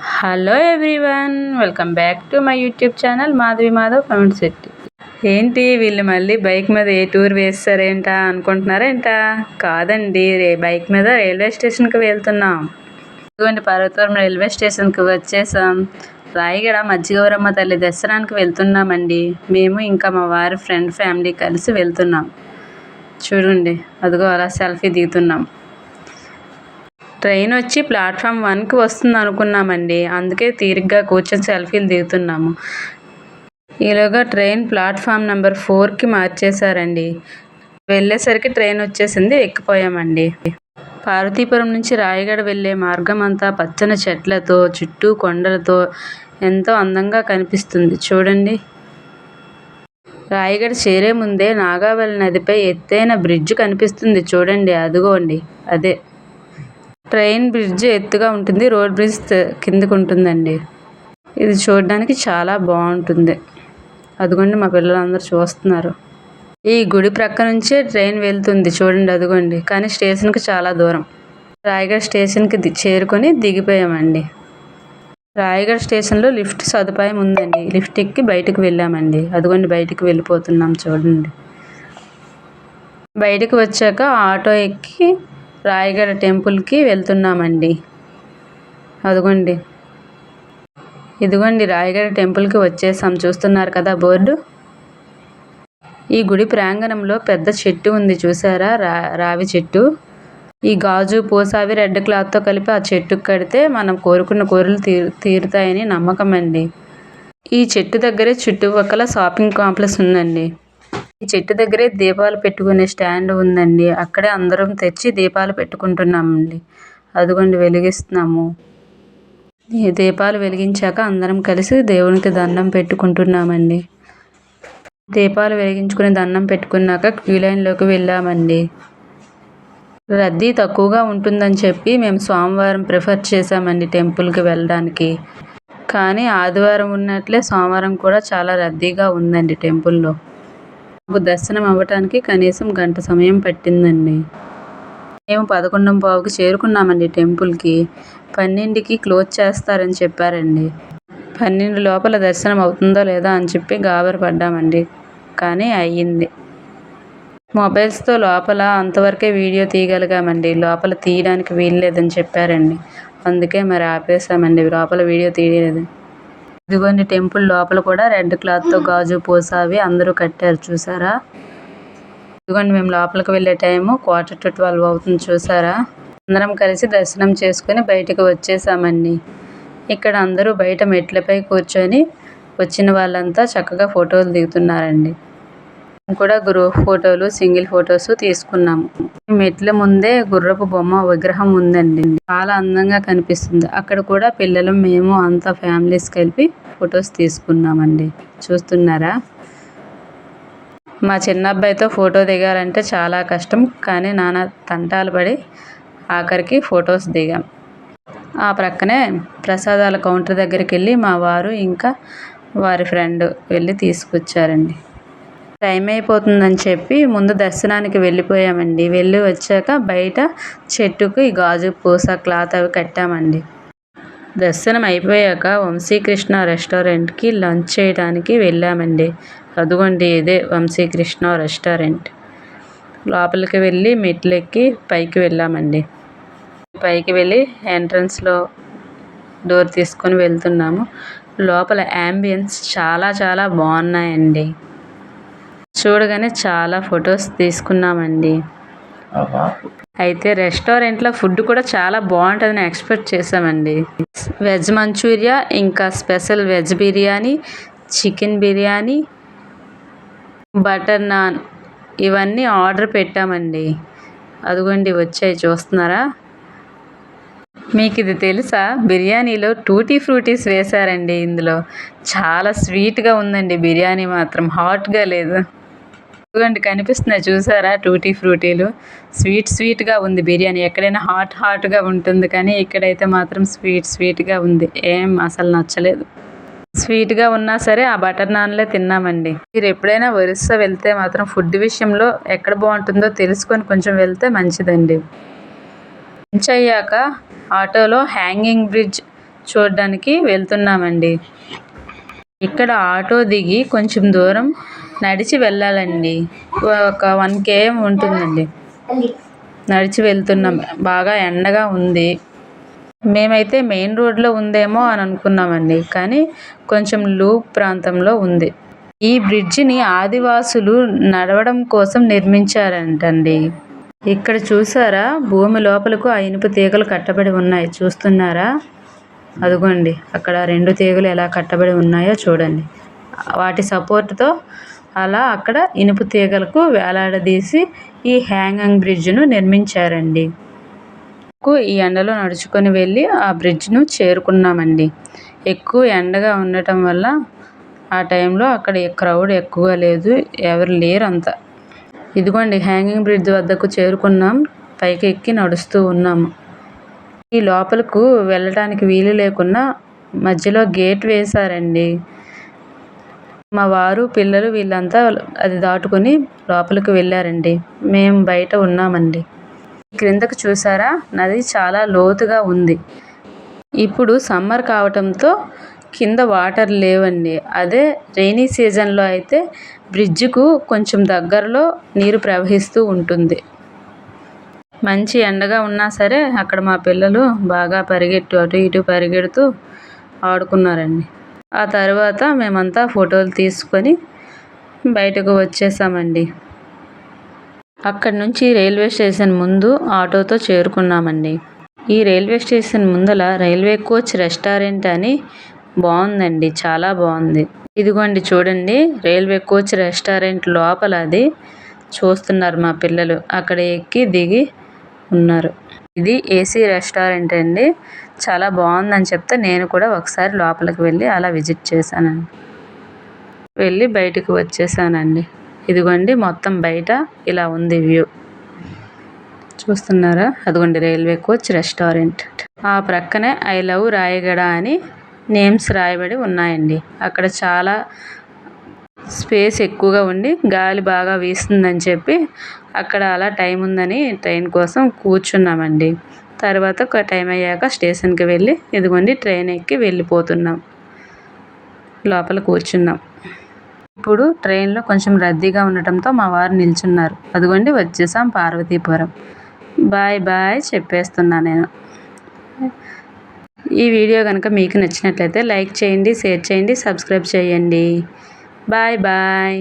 Hello everyone, welcome back to my YouTube channel Madhavi Madhav comment set. ఏంటి వీళ్ళు మళ్ళీ bike మీద ఏ టూర్ వేస్తారేంటా అనుకుంటున్నారేంటా? కాదండి, బైక్ మీద రైల్వే స్టేషన్కి వెళ్తున్నాం. ఇదిగోండి పర్వతవరం రైల్వే స్టేషన్కి వచ్చేసాం. రాయగడ మజ్జిగౌరమ్మ తల్లి దర్శనానికి వెళ్తున్నామండి. మేము ఇంకా మా వారి ఫ్రెండ్ ఫ్యామిలీ కలిసి వెళ్తున్నాం. చూడండి, అదిగో అలా సెల్ఫీ దిగుతున్నాం. ట్రైన్ వచ్చి ప్లాట్ఫామ్ 1కి వస్తుంది అనుకున్నామండి. అందుకే తీరిగ్గా కూర్చొని సెల్ఫీలు దిగుతున్నాము. ఈలోగా ట్రైన్ ప్లాట్ఫామ్ నెంబర్ 4కి మార్చేశారండి. వెళ్ళేసరికి ట్రైన్ వచ్చేసింది, ఎక్కిపోయామండి. పార్వతీపురం నుంచి రాయగడ వెళ్ళే మార్గం అంతా పచ్చని చెట్లతో, చుట్టూ కొండలతో ఎంతో అందంగా కనిపిస్తుంది. చూడండి, రాయగడ చేరే ముందే నాగావళి నదిపై ఎత్తైన బ్రిడ్జ్ కనిపిస్తుంది. చూడండి, అదిగోండి అదే. ట్రైన్ బ్రిడ్జ్ ఎత్తుగా ఉంటుంది, రోడ్ బ్రిడ్జ్ కిందకు ఉంటుందండి. ఇది చూడడానికి చాలా బాగుంటుంది. అదిగోండి మా పిల్లలందరూ చూస్తున్నారు. ఈ గుడి ప్రక్క నుంచే ట్రైన్ వెళ్తుంది. చూడండి, అదిగోండి. కానీ స్టేషన్కి చాలా దూరం. రాయగఢ స్టేషన్కి చేరుకొని దిగిపోయామండి. రాయగఢ స్టేషన్లో లిఫ్ట్ సదుపాయం ఉందండి. లిఫ్ట్ ఎక్కి బయటకు వెళ్ళామండి. అదిగోండి బయటకు వెళ్ళిపోతున్నాం. చూడండి, బయటకు వచ్చాక ఆటో ఎక్కి రాయగఢ టెంపుల్కి వెళ్తున్నామండి. అదిగోండి, ఇదిగోండి రాయగఢ టెంపుల్కి వచ్చేసాం. చూస్తున్నారు కదా బోర్డు. ఈ గుడి ప్రాంగణంలో పెద్ద చెట్టు ఉంది, చూసారా? రావి చెట్టు. ఈ గాజు పూసావి రెడ్ క్లాత్తో కలిపి ఆ చెట్టుకు కడితే మనం కోరుకున్న కోరికలు తీరుతాయని నమ్మకం అండి. ఈ చెట్టు దగ్గరే చుట్టుపక్కల షాపింగ్ కాంప్లెక్స్ ఉందండి. ఈ చెట్టు దగ్గరే దీపాలు పెట్టుకునే స్టాండ్ ఉందండి. అక్కడే అందరం తెచ్చి దీపాలు పెట్టుకుంటున్నామండి. అదిగోండి వెలిగిస్తున్నాము. ఈ దీపాలు వెలిగించాక అందరం కలిసి దేవునికి దండం పెట్టుకుంటున్నామండి. దీపాలు వెలిగించుకుని దండం పెట్టుకున్నాక క్యూ లైన్లోకి వెళ్ళామండి. రద్దీ తక్కువగా ఉంటుందని చెప్పి మేము సోమవారం ప్రిఫర్ చేసామండి టెంపుల్కి వెళ్ళడానికి. కానీ ఆదివారం ఉన్నట్లే సోమవారం కూడా చాలా రద్దీగా ఉందండి టెంపుల్లో. మాకు దర్శనం అవ్వటానికి కనీసం గంట సమయం పట్టిందండి. మేము 11:15కి చేరుకున్నామండి టెంపుల్కి. 12కి క్లోజ్ చేస్తారని చెప్పారండి. 12 లోపల దర్శనం అవుతుందో లేదా అని చెప్పి గాబర పడ్డామండి. కానీ అయ్యింది. మొబైల్స్తో లోపల అంతవరకే వీడియో తీయగలిగామండి. లోపల తీయడానికి వీల్లేదని చెప్పారండి. అందుకే మరి ఆపేసామండి, లోపల వీడియో తీయలేదు. ఇదిగోండి టెంపుల్ లోపల కూడా రెడ్ క్లాత్తో గాజు పూసావి అందరూ కట్టారు, చూసారా? ఇదిగోండి మేము లోపలికి వెళ్ళే టైము 11:45 అవుతుంది, చూసారా? అందరం కలిసి దర్శనం చేసుకుని బయటకు వచ్చేసామండి. ఇక్కడ అందరూ బయట మెట్లపై కూర్చొని వచ్చిన వాళ్ళంతా చక్కగా ఫోటోలు దిగుతున్నారండి. కూడా గ్రూప్ ఫోటోలు, సింగిల్ ఫొటోస్ తీసుకున్నాము. మెట్ల ముందే గుర్రపు బొమ్మ విగ్రహం ఉందండి. చాలా అందంగా కనిపిస్తుంది. అక్కడ కూడా పిల్లలు, మేము అంతా ఫ్యామిలీస్ కలిపి ఫొటోస్ తీసుకున్నామండి. చూస్తున్నారా? మా చిన్న అబ్బాయితో ఫోటో దిగాలంటే చాలా కష్టం. కానీ నాన్న తంటాలు పడి ఆఖరికి ఫొటోస్ దిగాం. ఆ ప్రక్కనే ప్రసాదాల కౌంటర్ దగ్గరికి వెళ్ళి మా వారు ఇంకా వారి ఫ్రెండ్ వెళ్ళి తీసుకొచ్చారండి. టైం అయిపోతుందని చెప్పి ముందు దర్శనానికి వెళ్ళిపోయామండి. వెళ్ళి వచ్చాక బయట చెట్టుకు ఈ గాజు పూస క్లాత్ అవి కట్టామండి. దర్శనం అయిపోయాక వంశీకృష్ణ రెస్టారెంట్కి లంచ్ చేయడానికి వెళ్ళామండి. అదిగోండి ఇదే వంశీకృష్ణ రెస్టారెంట్. లోపలికి వెళ్ళి మెట్లెక్కి పైకి వెళ్ళామండి. పైకి వెళ్ళి ఎంట్రన్స్లో డోర్ తీసుకొని వెళ్తున్నాము. లోపల యాంబియన్స్ చాలా చాలా బాగున్నాయండి. చూడగానే చాలా ఫొటోస్ తీసుకున్నామండి. అయితే రెస్టారెంట్లో ఫుడ్ కూడా చాలా బాగుంటుందని ఎక్స్పెక్ట్ చేసామండి. వెజ్ మంచూరియా, ఇంకా special veg biryani, chicken biryani, butter non ఇవన్నీ ఆర్డర్ పెట్టామండి. అదిగోండి వచ్చాయి, చూస్తున్నారా? మీకు ఇది తెలుసా? బిర్యానీలో టూటీ ఫ్రూటీస్ వేశారండి. ఇందులో చాలా స్వీట్గా ఉందండి. బిర్యానీ మాత్రం హాట్గా లేదు. ఇదిగోండి కనిపిస్తున్నాయి, చూసారా? టూటీ ఫ్రూటీలు. స్వీట్గా ఉంది బిర్యానీ. ఎక్కడైనా హాట్గా ఉంటుంది, కానీ ఇక్కడైతే మాత్రం స్వీట్గా ఉంది. ఏం అసలు నచ్చలేదు. స్వీట్గా ఉన్నా సరే ఆ బటర్ నాన్లే తిన్నామండి. మీరు ఎప్పుడైనా ఒరిస్సా వెళ్తే మాత్రం ఫుడ్ విషయంలో ఎక్కడ బాగుంటుందో తెలుసుకొని కొంచెం వెళ్తే మంచిదండి. లంచ్ అయ్యాక ఆటోలో హ్యాంగింగ్ బ్రిడ్జ్ చూడడానికి వెళ్తున్నామండి. ఇక్కడ ఆటో దిగి కొంచెం దూరం నడిచి వెళ్ళాలండి. ఒక 1 km ఉంటుందండి. నడిచి వెళ్తున్నాం. బాగా ఎండగా ఉంది. మేమైతే మెయిన్ రోడ్లో ఉందేమో అని అనుకున్నామండి, కానీ కొంచెం లూప్ ప్రాంతంలో ఉంది. ఈ బ్రిడ్జిని ఆదివాసులు నడవడం కోసం నిర్మించారంటండి. ఇక్కడ చూసారా, భూమి లోపలకు ఆ ఇనుప తీగలు కట్టబడి ఉన్నాయి. చూస్తున్నారా? అదిగోండి, అక్కడ 2 తీగలు ఎలా కట్టబడి ఉన్నాయో చూడండి. వాటి సపోర్ట్తో అలా అక్కడ ఇనుప తీగలకు వేలాడదీసి ఈ హ్యాంగింగ్ బ్రిడ్జ్ను నిర్మించారండి. ఈ ఎండలో నడుచుకొని వెళ్ళి ఆ బ్రిడ్జ్ను చేరుకున్నామండి. ఎక్కువ ఎండగా ఉండటం వల్ల ఆ టైంలో అక్కడ క్రౌడ్ ఎక్కువగా లేదు, ఎవరు లేరు అంత. ఇదిగోండి, హ్యాంగింగ్ బ్రిడ్జ్ వద్దకు చేరుకున్నాం. పైకి ఎక్కి నడుస్తూ ఉన్నాము. ఈ లోపలకు వెళ్ళటానికి వీలు లేకున్నా మధ్యలో గేట్ వేశారండి. మా వారు, పిల్లలు వీళ్ళంతా అది దాటుకొని లోపలికి వెళ్ళారండి. మేము బయట ఉన్నామండి. క్రిందకు చూసారా, నది చాలా లోతుగా ఉంది. ఇప్పుడు సమ్మర్ కావటంతో కింద వాటర్ లేవండి. అదే రైనీ సీజన్లో అయితే బ్రిడ్జికు కొంచెం దగ్గరలో నీరు ప్రవహిస్తూ ఉంటుంది. మంచి ఎండగా ఉన్నా సరే అక్కడ మా పిల్లలు బాగా అటు ఇటు పరిగెడుతూ ఆడుకున్నారండి. ఆ తర్వాత మేమంతా ఫోటోలు తీసుకొని బయటకు వచ్చేసామండి. అక్కడి నుంచి రైల్వే స్టేషన్ ముందు ఆటోతో చేరుకున్నామండి. ఈ రైల్వే స్టేషన్ ముందల రైల్వే కోచ్ రెస్టారెంట్ అని బాగుందండి, చాలా బాగుంది. ఇదిగోండి చూడండి, రైల్వే కోచ్ రెస్టారెంట్ లోపల అది చూస్తున్నారు మా పిల్లలు. అక్కడ ఎక్కి దిగి ఉన్నారు. ఇది ఏసీ రెస్టారెంట్ అండి, చాలా బాగుందని చెప్తే నేను కూడా ఒకసారి లోపలికి వెళ్ళి అలా విజిట్ చేశానండి. వెళ్ళి బయటకు వచ్చేసానండి. ఇదిగోండి, మొత్తం బయట ఇలా ఉంది వ్యూ. చూస్తున్నారా? అదిగోండి రైల్వే కోచ్ రెస్టారెంట్. ఆ ప్రక్కనే ఐ లవ్ రాయగడ అని నేమ్స్ రాయబడి ఉన్నాయండి. అక్కడ చాలా స్పేస్ ఎక్కువగా ఉండి గాలి బాగా వీస్తుందని చెప్పి అక్కడ అలా టైం ఉందని ట్రైన్ కోసం కూర్చున్నామండి. తర్వాత ఒక టైం అయ్యాక స్టేషన్కి వెళ్ళి ఇదిగోండి ట్రైన్ ఎక్కి వెళ్ళిపోతున్నాం. లోపల కూర్చున్నాం. ఇప్పుడు ట్రైన్లో కొంచెం రద్దీగా ఉండటంతో మా వారు నిల్చున్నారు. అదిగోండి వచ్చేసాం పార్వతీపురం. బాయ్ బాయ్ చెప్పేస్తున్నా నేను. ఈ వీడియో కనుక మీకు నచ్చినట్లయితే లైక్ చేయండి, షేర్ చేయండి, సబ్స్క్రైబ్ చేయండి. Bye bye.